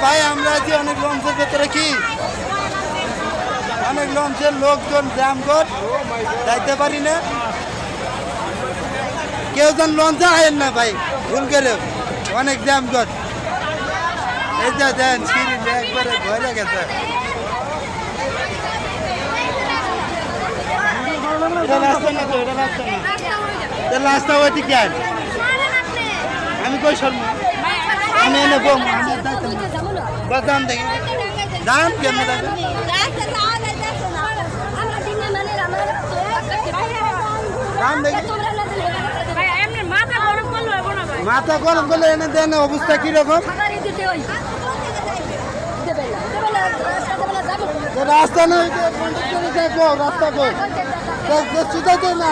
ভাই আমরা যে অনেক লঞ্চের ভেতরে কি অনেক লঞ্চের লোকজন জ্যাম কর যাইতে পারি না। কেউ যেন লঞ্চে আয়েন না ভাই, ভুল করে অনেক জ্যাম কর। এই যে দেন সিঁড়ি একবারে ভরে গেছে। এটা রাস্তা না তো, এটা রাস্তা না, এটা রাস্তা ওইটি কেন আমি কই শর্ম আমি এনে বম দাম দেখি দাম কেমন দাম দাম দেখি মাথা গরম করলে এনে দেন অবস্থা কিরকম রাস্তা নয় রাস্তা কই সুতাতে না